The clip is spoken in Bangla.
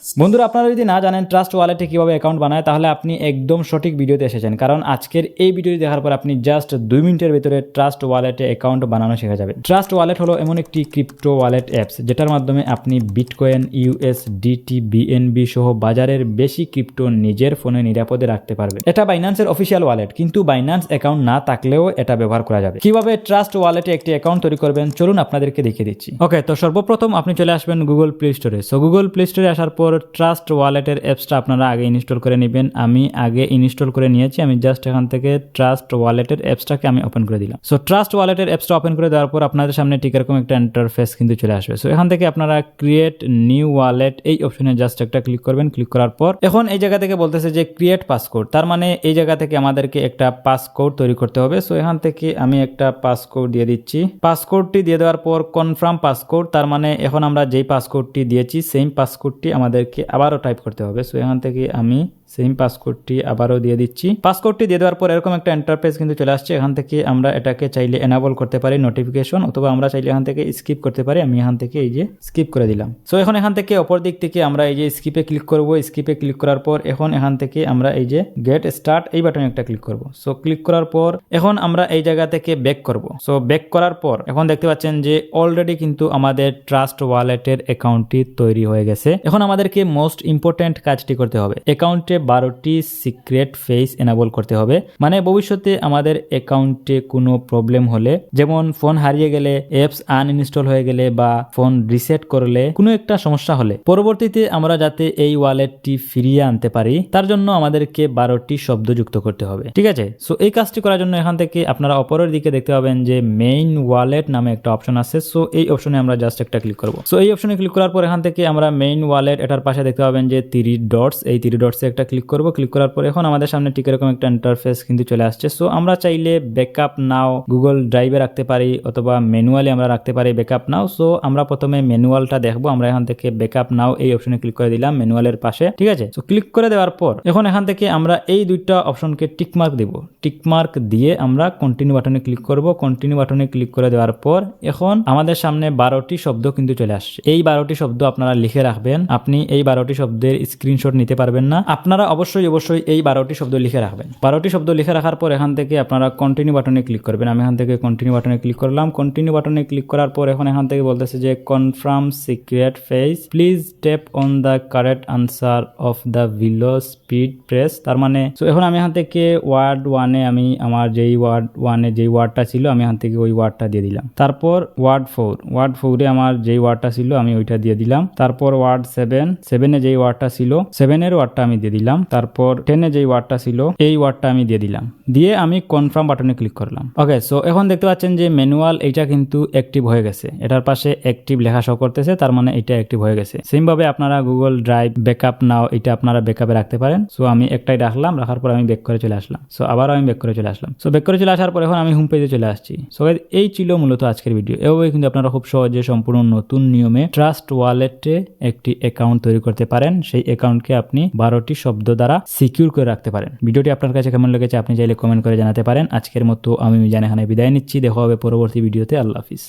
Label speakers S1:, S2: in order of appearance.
S1: বন্ধুরা, আপনারা যদি না জানেন ট্রাস্ট ওয়ালেটে কীভাবে অ্যাকাউন্ট বানায়, তাহলে আপনি একদম সঠিক ভিডিওতে এসেছেন। কারণ আজকের এই ভিডিওটি দেখার পর আপনি জাস্ট 2 মিনিটের ভিতরে ট্রাস্ট ওয়ালেটে অ্যাকাউন্ট বানানো শেখা যাবে। ট্রাস্ট ওয়ালেট হলো এমন একটি ক্রিপ্টো ওয়ালেট অ্যাপস যেটার মাধ্যমে আপনি বিটকয়েন, ইউএসডিটি, বিএনবি সহ বাজারের বেশি ক্রিপ্টো নিজের ফোনে নিরাপদে রাখতে পারবেন। এটা বাইন্যান্সের অফিসিয়াল ওয়ালেট, কিন্তু বাইন্যান্স অ্যাকাউন্ট না থাকলেও এটা ব্যবহার করা যাবে। কিভাবে ট্রাস্ট ওয়ালেটে একটি অ্যাকাউন্ট তৈরি করবেন চলুন আপনাদেরকে দেখিয়ে দিচ্ছি। ওকে, তো সর্বপ্রথম আপনি চলে আসবেন গুগল প্লে স্টোরে। সো গুগল প্লে স্টোরে আসার পর ট্রাস্ট ওয়ালেটের অ্যাপসটা আপনারা আগে ইনস্টল করে নেবেন। আমি আগে ইনস্টল করে নিয়েছি। আমি জাস্ট এখান থেকে ট্রাস্ট ওয়ালেটের অ্যাপসটাকে আমি ওপেন করে দিলাম। সো ট্রাস্ট ওয়ালেটের অ্যাপসটা ওপেন করে দেওয়ার পর আপনাদের সামনে ঠিক এরকম একটা ইন্টারফেস কিন্তু চলে আসবে। সো এখান থেকে আপনারা ক্রিয়েট নিউ ওয়ালেট এই অপশনে জাস্ট একটা ক্লিক করবেন। ক্লিক করার পর এখন এই জায়গা থেকে বলতেছে যে ক্রিয়েট পাসকোড, তার মানে এই জায়গা থেকে আমাদেরকে একটা পাসকোড তৈরি করতে হবে। সো এখান থেকে আমি একটা পাসকোড দিয়ে দিচ্ছি। পাসকোডটি দিয়ে দেওয়ার পর কনফার্ম পাসকোড, তার মানে এখন আমরা যেই পাসকোডটি দিয়েছি সেম পাসকোডটি আমাদেরকে আবারও টাইপ করতে হবে। সো এখান থেকে আমি সেম পাসকোডটি আবারও দিয়ে দিচ্ছি। পাসকোডটি দিয়ে দেওয়ার পর এরকম একটা ইন্টারফেস কিন্তু চলে আসছে। এখান থেকে আমরা এটাকে চাইলে এনাবল করতে পারি নোটিফিকেশন, অথবা আমরা চাইলে এখান থেকে স্কিপ করতে পারি। আমি এখান থেকে এই যে স্কিপ করে দিলাম। সো এখন এখান থেকে অপর দিক থেকে আমরা এই যে স্কিপে ক্লিক করব। স্কিপে ক্লিক করার পর এখন এখান থেকে আমরা এই যে গেট স্টার্ট এই বাটনে একটা ক্লিক করব। সো ক্লিক করার পর এখন আমরা এই জায়গা থেকে ব্যাক করব। সো ব্যাক করার পর এখন দেখতে পাচ্ছেন যে অলরেডি কিন্তু আমাদের ট্রাস্ট ওয়ালেটের অ্যাকাউন্টটি তৈরি হয়ে গেছে। এখন আমাদেরকে মোস্ট ইম্পর্টেন্ট কাজটি করতে হবে, অ্যাকাউন্টে 12টি সিক্রেট ফেস এনাবল করতে হবে। মানে ভবিষ্যতে আমাদের অ্যাকাউন্টে কোনো প্রবলেম হলে, যেমন ফোন হারিয়ে গেলে, অ্যাপস আনইনস্টল হয়ে গেলে বা ফোন রিসেট করলে, কোনো একটা সমস্যা হলে পরবর্তীতে আমরা যাতে এই ওয়ালেটটি ফিরিয়ে আনতে পারি তার জন্য আমাদেরকে 12টি শব্দ যুক্ত করতে হবে। ঠিক আছে, সো এই কাজটি করার জন্য এখান থেকে আপনারা অপরের দিকে দেখতে পাবেন যে মেইন ওয়ালেট নামে একটা অপশন আছে। সো এই অপশনে আমরা জাস্ট একটা ক্লিক করব। সো এই অপশনে ক্লিক করার পর এখান থেকে আমরা মেইন ওয়ালেট এটার পাশে দেখতে পাবেন যে 3 ডটস, এই 3 ডটসে একটা ক্লিক করব। ক্লিক করার পর এখন আমাদের সামনে ঠিক এরকম একটা ইন্টারফেস কিন্তু চলে আসছে। সো আমরা চাইলে ব্যাকআপ নাও গুগল ড্রাইভে রাখতে পারি, অথবা ম্যানুয়ালি আমরা রাখতে পারি ব্যাকআপ নাও। সো আমরা প্রথমে ম্যানুয়ালটা দেখবো। আমরা এখান থেকে ব্যাকআপ নাও এই অপশনে ক্লিক করে দিলাম ম্যানুয়ালের পাশে। ঠিক আছে, সো ক্লিক করে দেওয়ার পর এখন এখান থেকে আমরা এই দুইটা অপশনকে টিকমার্ক দিব। টিকমার্ক দিয়ে আমরা কন্টিনিউ বাটনে ক্লিক করব। কন্টিনিউ বাটনে ক্লিক করে দেওয়ার পর এখন আমাদের সামনে 12টি শব্দ কিন্তু চলে আসছে। এই 12টি শব্দ আপনারা লিখে রাখবেন। আপনি এই 12টি শব্দের স্ক্রিনশট নিতে পারবেন না, আপনারা অবশ্যই এই 12টি শব্দ লিখে রাখবেন। 12টি শব্দ লিখে রাখার পর এখান থেকে আপনারা কন্টিনিউ বাটনে ক্লিক করবেন। আমি এখান থেকে কন্টিনিউ বাটনে ক্লিক করলাম। কন্টিনিউ বাটনে ক্লিক করার পর এখন এখান থেকে বলতেছে যে confirm secret face, please tap on the correct answer of the below speed press. তার মানে সো এখন আমি এখান থেকে ওয়ার্ড 1-এ আমি আমার যেই ওয়ার্ড 1-এ যেই ওয়ার্ডটা ছিল আমি এখান থেকে ওই ওয়ার্ডটা দিয়ে দিলাম। তারপর ওয়ার্ড 4-এ আমার যেই ওয়ার্ডটা ছিল আমি ওইটা দিয়ে দিলাম। তারপর ওয়ার্ড 7-এ যেই ওয়ার্ডটা ছিল 7-এর ওয়ার্ডটা আমি দিয়ে দিলাম। তারপর 10-এ যেই ওয়ার্ডটা ছিল এই ওয়ার্ডটা আমি দিয়ে দিলাম। দিয়ে আমি কনফার্ম বাটনে ক্লিক করলাম। ওকে, সো এখন দেখতে পাচ্ছেন যে ম্যানুয়াল এইটা কিন্তু অ্যাক্টিভ হয়ে গেছে। এটার পাশে অ্যাক্টিভ লেখা শো করতেছে, তার মানে এটা অ্যাক্টিভ হয়ে গেছে। সেম ভাবে আপনারা গুগল ড্রাইভ ব্যাকআপ নাও এটা আপনারা ব্যাকআপে রাখতে পারেন। সো আমি একটাই রাখলাম, রাখার পর আমি ব্যাক করে চলে আসলাম। সো আবার আমি ব্যাক করে চলে আসলাম। সো ব্যাক করে চলে আসার পর এখন আমি হোম পেজে চলে আসছি। সো এই ছিল মূলত আজকের ভিডিও। এভাবে কিন্তু আপনারা খুব সহজে সম্পূর্ণ নতুন নিয়মে ট্রাস্ট ওয়ালেটে একটি অ্যাকাউন্ট তৈরি করতে পারেন। সেই অ্যাকাউন্টকে আপনি 12টি শব্দ দ্বারা সিকিউর করে রাখতে পারেন। ভিডিওটি আপনার কাছে কেমন লেগেছে আপনি চাইলে কমেন্ট করে জানাতে পারেন। আজকের মতো আমি মিজান এখানে বিদায় নিচ্ছি। দেখা হবে পরবর্তী ভিডিওতে। আল্লাহ হাফিজ।